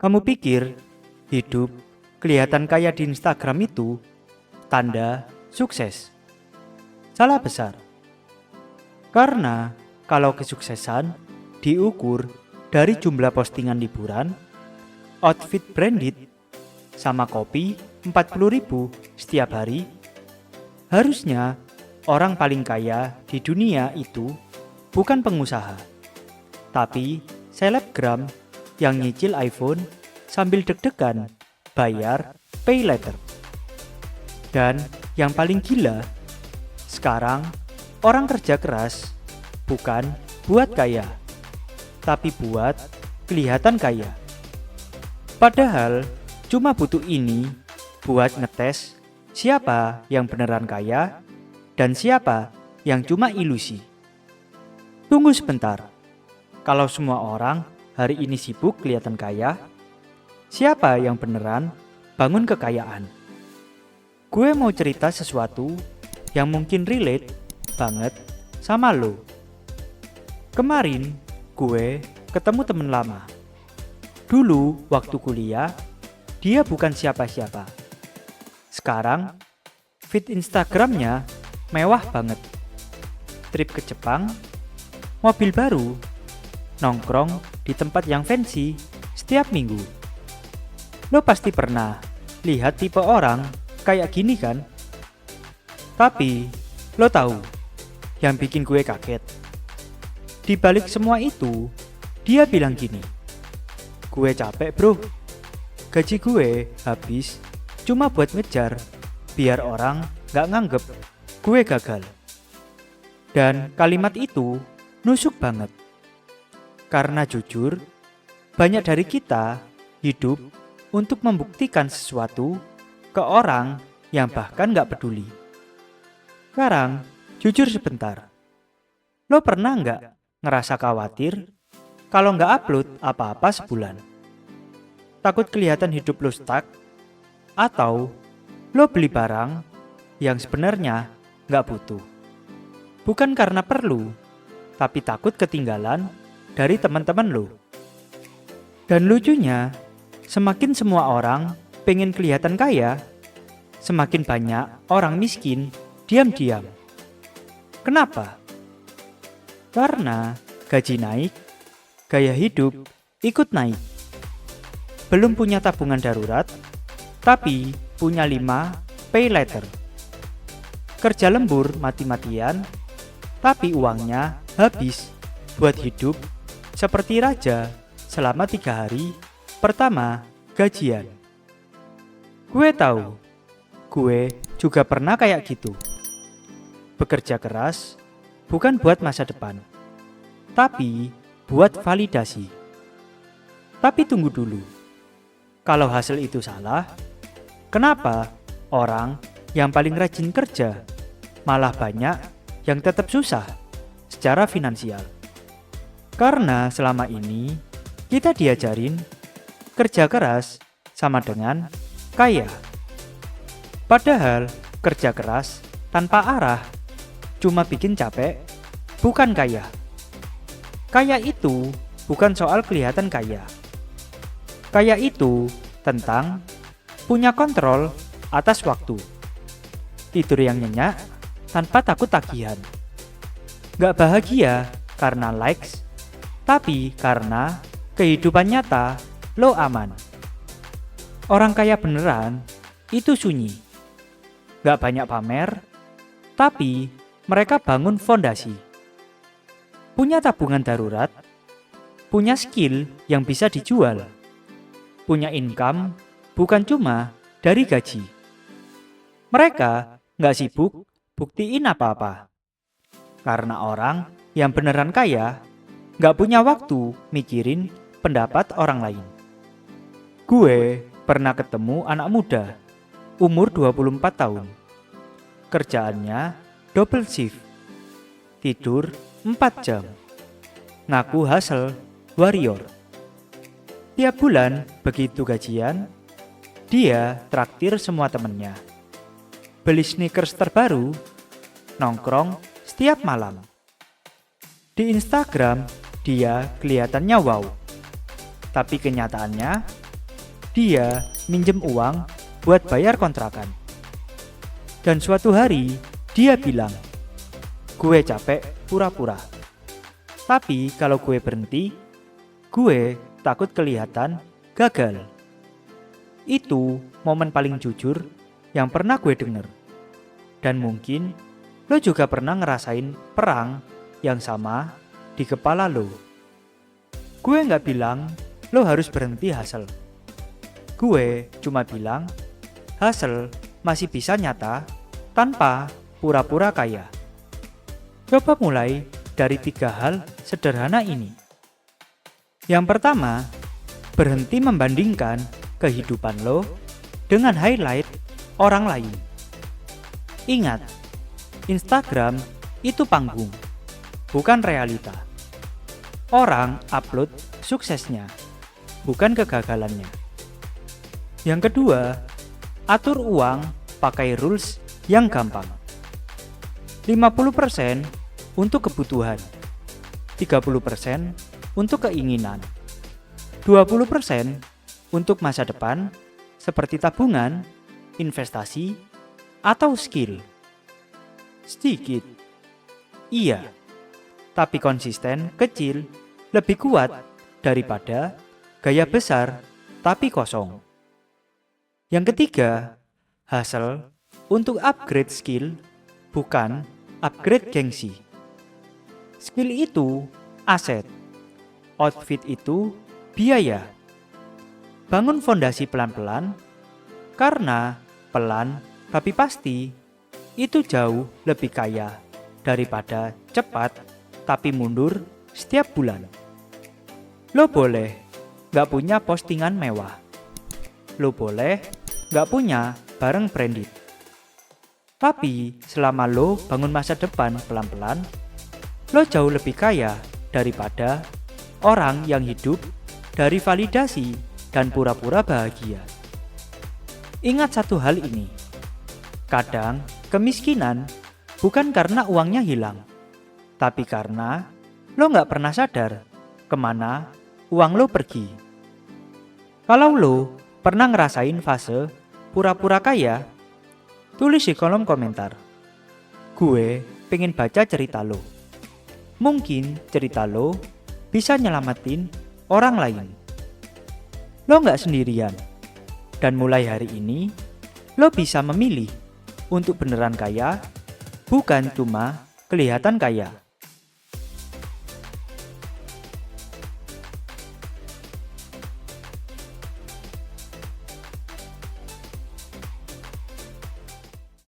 Kamu pikir hidup kelihatan kaya di Instagram itu tanda sukses? Salah besar. Karena kalau kesuksesan diukur dari jumlah postingan liburan, outfit branded, sama kopi 40.000 setiap hari, harusnya orang paling kaya di dunia itu bukan pengusaha, tapi selebgram yang nyicil iPhone sambil deg-degan bayar pay later. Dan yang paling gila, sekarang orang kerja keras bukan buat kaya, tapi buat kelihatan kaya. Padahal cuma butuh ini buat ngetes siapa yang beneran kaya dan siapa yang cuma ilusi. Tunggu sebentar, kalau semua orang hari ini sibuk kelihatan kaya, siapa yang beneran bangun kekayaan? Gue mau cerita sesuatu yang mungkin relate banget sama lo. Kemarin gue ketemu temen lama. Dulu waktu kuliah, dia bukan siapa-siapa. Sekarang feed Instagramnya mewah banget. Trip ke Jepang, mobil baru, nongkrong di tempat yang fancy setiap minggu. Lo pasti pernah lihat tipe orang kayak gini kan? Tapi lo tahu yang bikin gue kaget? Di balik semua itu, dia bilang gini, gue capek bro, gaji gue habis cuma buat ngejar biar orang gak nganggep gue gagal. Dan kalimat itu nusuk banget. Karena jujur, banyak dari kita hidup untuk membuktikan sesuatu ke orang yang bahkan gak peduli. Sekarang, jujur sebentar. Lo pernah gak ngerasa khawatir kalau gak upload apa-apa sebulan? Takut kelihatan hidup lo stuck? Atau lo beli barang yang sebenarnya gak butuh? Bukan karena perlu, tapi takut ketinggalan dari teman-teman lo. Dan lucunya, semakin semua orang pengen kelihatan kaya, semakin banyak orang miskin diam-diam. Kenapa? Karena gaji naik, gaya hidup ikut naik. Belum punya tabungan darurat, tapi punya 5 pay later. Kerja lembur mati-matian, tapi uangnya habis buat hidup seperti raja selama 3 hari pertama gajian. Gue tahu, gue juga pernah kayak gitu. Bekerja keras bukan buat masa depan, tapi buat validasi. Tapi tunggu dulu, kalau hasil itu salah, kenapa orang yang paling rajin kerja malah banyak yang tetap susah secara finansial? Karena selama ini kita diajarin kerja keras sama dengan kaya. Padahal kerja keras tanpa arah cuma bikin capek, bukan kaya. Kaya itu bukan soal kelihatan kaya. Kaya itu tentang punya kontrol atas waktu. Tidur yang nyenyak tanpa takut tagihan. Gak bahagia karena likes, tapi karena kehidupan nyata lo aman. Orang kaya beneran itu sunyi. Gak banyak pamer, tapi mereka bangun fondasi. Punya tabungan darurat, punya skill yang bisa dijual, punya income bukan cuma dari gaji. Mereka gak sibuk buktiin apa-apa. Karena orang yang beneran kaya gak punya waktu mikirin pendapat orang lain. Gue pernah ketemu anak muda, umur 24 tahun. Kerjaannya double shift, tidur 4 jam, ngaku hustle warrior. Tiap bulan begitu gajian, dia traktir semua temennya. Beli sneakers terbaru, nongkrong setiap malam. Di Instagram dia kelihatannya wow, tapi kenyataannya dia minjem uang buat bayar kontrakan. Dan suatu hari dia bilang, gue capek pura-pura. Tapi kalau gue berhenti, gue takut kelihatan gagal. Itu momen paling jujur yang pernah gue denger. Dan mungkin lo juga pernah ngerasain perang yang sama di kepala lo. Gue gak bilang lo harus berhenti hustle. Gue cuma bilang hustle masih bisa nyata tanpa pura-pura kaya. Coba mulai dari 3 hal sederhana ini. Yang pertama, berhenti membandingkan kehidupan lo dengan highlight orang lain. Ingat, Instagram itu panggung, bukan realita. Orang upload suksesnya, bukan kegagalannya. Yang kedua, atur uang pakai rules yang gampang. 50% untuk kebutuhan, 30% untuk keinginan, 20% untuk masa depan seperti tabungan, investasi, atau skill. Sedikit, iya, tapi konsisten kecil lebih kuat daripada gaya besar tapi kosong. Yang ketiga, hustle untuk upgrade skill, bukan upgrade gengsi. Skill itu aset, outfit itu biaya. Bangun fondasi pelan-pelan, karena pelan tapi pasti itu jauh lebih kaya daripada cepat tapi mundur setiap bulan. Lo boleh gak punya postingan mewah. Lo boleh gak punya barang branded. Tapi selama lo bangun masa depan pelan-pelan, lo jauh lebih kaya daripada orang yang hidup dari validasi dan pura-pura bahagia. Ingat satu hal ini, kadang kemiskinan bukan karena uangnya hilang, tapi karena lo gak pernah sadar kemana uang lo pergi. Kalau lo pernah ngerasain fase pura-pura kaya, tulis di kolom komentar. Gue pengen baca cerita lo. Mungkin cerita lo bisa nyelamatin orang lain. Lo gak sendirian. Dan mulai hari ini, lo bisa memilih untuk beneran kaya, bukan cuma kelihatan kaya.